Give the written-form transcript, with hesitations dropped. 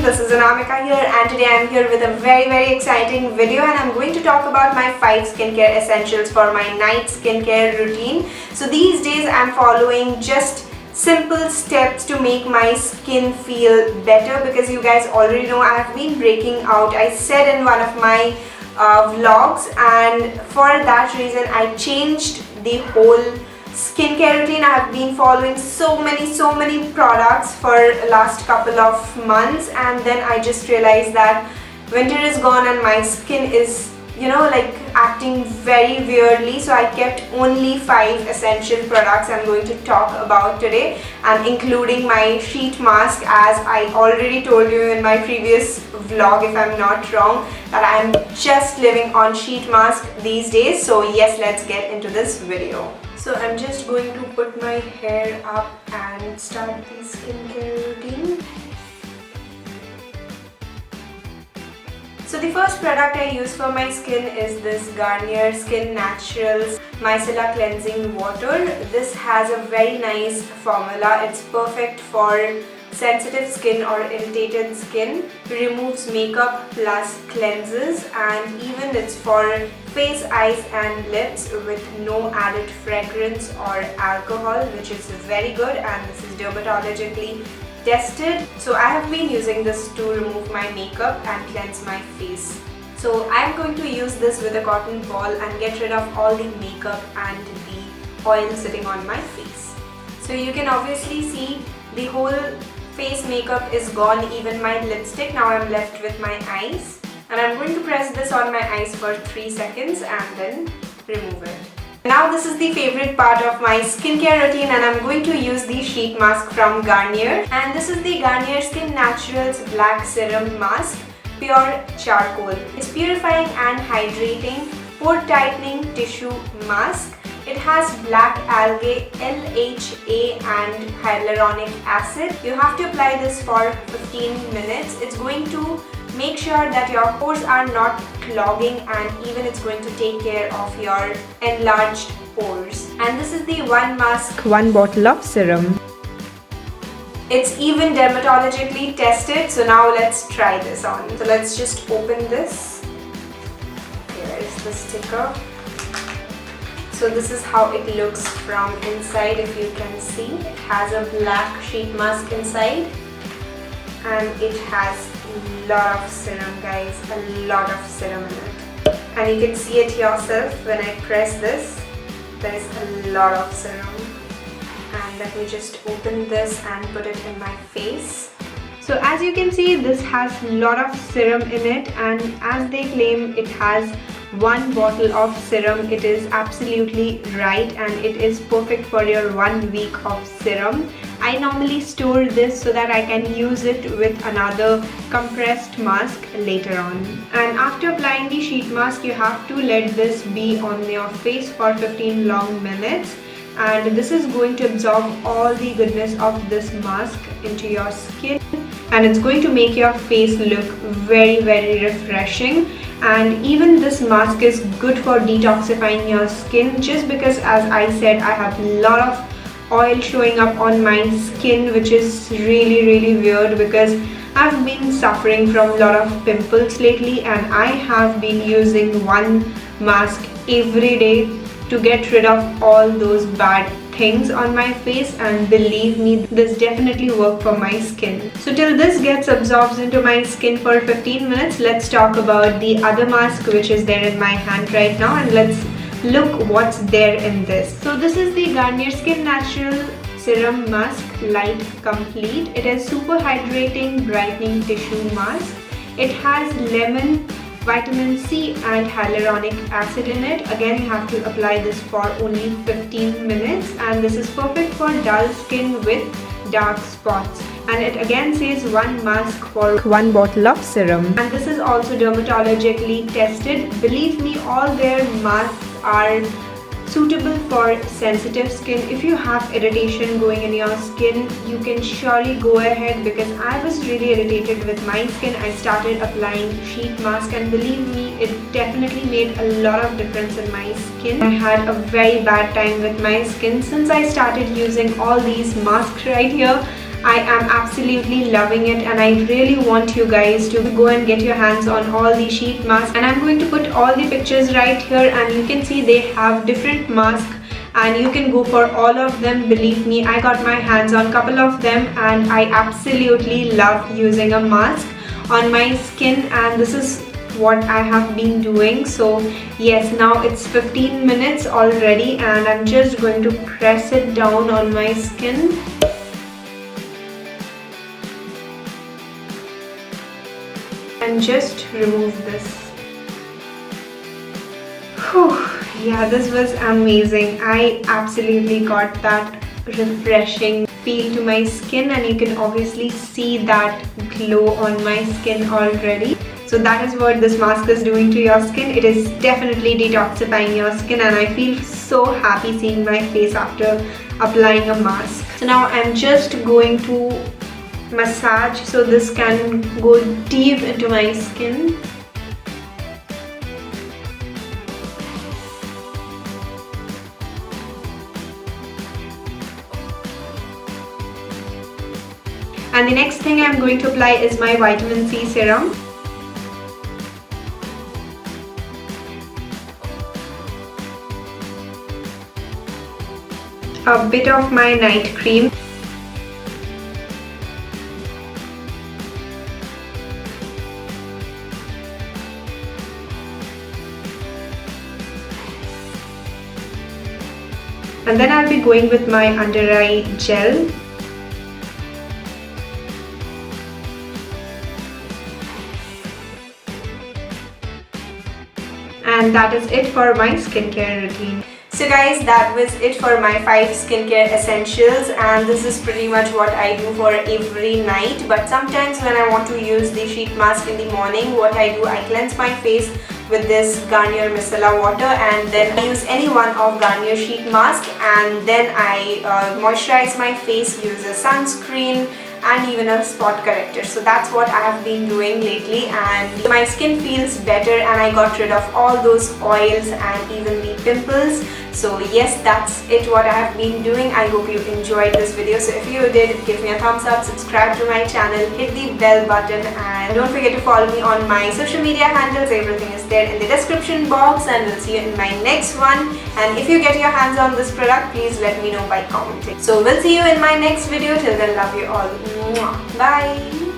This is Anamika here, and today I am here with a very exciting video, and I'm going to talk about my 5 skincare essentials for my night skincare routine. So these days I'm following just simple steps to make my skin feel better, because you guys already know I have been breaking out. I said in one of my vlogs, and for that reason I changed the whole skincare routine. I have been following so many products for last couple of months, and then I just realized that winter is gone and my skin is, you know, like acting very weirdly. So I kept only 5 essential products I'm going to talk about today, and including my sheet mask, as I already told you in my previous vlog, if I'm not wrong, that I'm just living on sheet mask these days. So yes, let's get into this video. So I'm just going to put my hair up and start the skincare routine. So the first product I use for my skin is this Garnier Skin Naturals Micellar Cleansing Water. This has a very nice formula. It's perfect for sensitive skin or irritated skin, removes makeup plus cleanses, and even it's for face, eyes and lips with no added fragrance or alcohol, which is very good, and this is dermatologically tested. So I have been using this to remove my makeup and cleanse my face. So I'm going to use this with a cotton ball and get rid of all the makeup and the oil sitting on my face. So you can obviously see the whole face makeup is gone, even my lipstick. Now I'm left with my eyes, and I'm going to press this on my eyes for 3 seconds and then remove it. Now this is the favorite part of my skincare routine, and I'm going to use the sheet mask from Garnier, and this is the Garnier Skin Naturals Black Serum Mask, Pure Charcoal. It's purifying and hydrating, pore tightening tissue mask. It has black algae, LHA and hyaluronic acid. You have to apply this for 15 minutes. It's going to make sure that your pores are not clogging, and even it's going to take care of your enlarged pores. And this is the 1 mask, 1 bottle of serum. It's even dermatologically tested. So now let's try this on. So let's just open this. Here is the sticker. So this is how it looks from inside. If you can see, it has a black sheet mask inside, and it has a lot of serum, guys, a lot of serum in it. And you can see it yourself when I press this. There is a lot of serum. And let me just open this and put it in my face. So as you can see, this has a lot of serum in it, and as they claim it has 1 bottle of serum, it is absolutely right, and it is perfect for your 1 week of serum. I normally store this so that I can use it with another compressed mask later on. And after applying the sheet mask, you have to let this be on your face for 15 long minutes, and this is going to absorb all the goodness of this mask into your skin, and it's going to make your face look very refreshing. And even this mask is good for detoxifying your skin, just because, as I said, I have a lot of oil showing up on my skin, which is really weird, because I've been suffering from a lot of pimples lately, and I have been using 1 mask every day to get rid of all those bad things on my face, and believe me, this definitely worked for my skin. So till this gets absorbed into my skin for 15 minutes, let's talk about the other mask which is there in my hand right now, and let's look what's there in this. So this is the Garnier Skin Natural Serum Mask Light Complete. It is super hydrating, brightening tissue mask. It has lemon, vitamin C and hyaluronic acid in it. Again, you have to apply this for only 15 minutes, and this is perfect for dull skin with dark spots. and it again says 1 mask for 1 bottle of serum. And this is also dermatologically tested. Believe me, all their masks are suitable for sensitive skin. If you have irritation going in your skin, you can surely go ahead, because I was really irritated with my skin. I started applying sheet mask, and believe me, it definitely made a lot of difference in my skin. I had a very bad time with my skin. Since I started using all these masks right here, I am absolutely loving it, and I really want you guys to go and get your hands on all the sheet masks. And I'm going to put all the pictures right here, and you can see they have different masks and you can go for all of them. Believe me, I got my hands on a couple of them and I absolutely love using a mask on my skin, and this is what I have been doing. So yes, now it's 15 minutes already and I'm just going to press it down on my skin. And just remove this. Whew, yeah, this was amazing. I absolutely got that refreshing feel to my skin, and you can obviously see that glow on my skin already. So that is what this mask is doing to your skin. It is definitely detoxifying your skin, and I feel so happy seeing my face after applying a mask. So now I'm just going to massage so this can go deep into my skin. And the next thing I'm going to apply is my vitamin C serum. A bit of my night cream. And then I'll be going with my under eye gel. And that is it for my skincare routine. So guys, that was it for my 5 skincare essentials, and this is pretty much what I do for every night. But sometimes when I want to use the sheet mask in the morning, what I do, I cleanse my face with this Garnier Micellar water, and then I use any one of Garnier sheet mask, and then I moisturize my face, use a sunscreen and even a spot corrector. So that's what I have been doing lately, and my skin feels better, and I got rid of all those oils and even the pimples. So yes, that's it what I have been doing. I hope you enjoyed this video. So if you did, give me a thumbs up, subscribe to my channel, hit the bell button, and don't forget to follow me on my social media handles. Everything is there in the description box, and we'll see you in my next one. And if you get your hands on this product, please let me know by commenting. So we'll see you in my next video. Till then, love you all. Bye.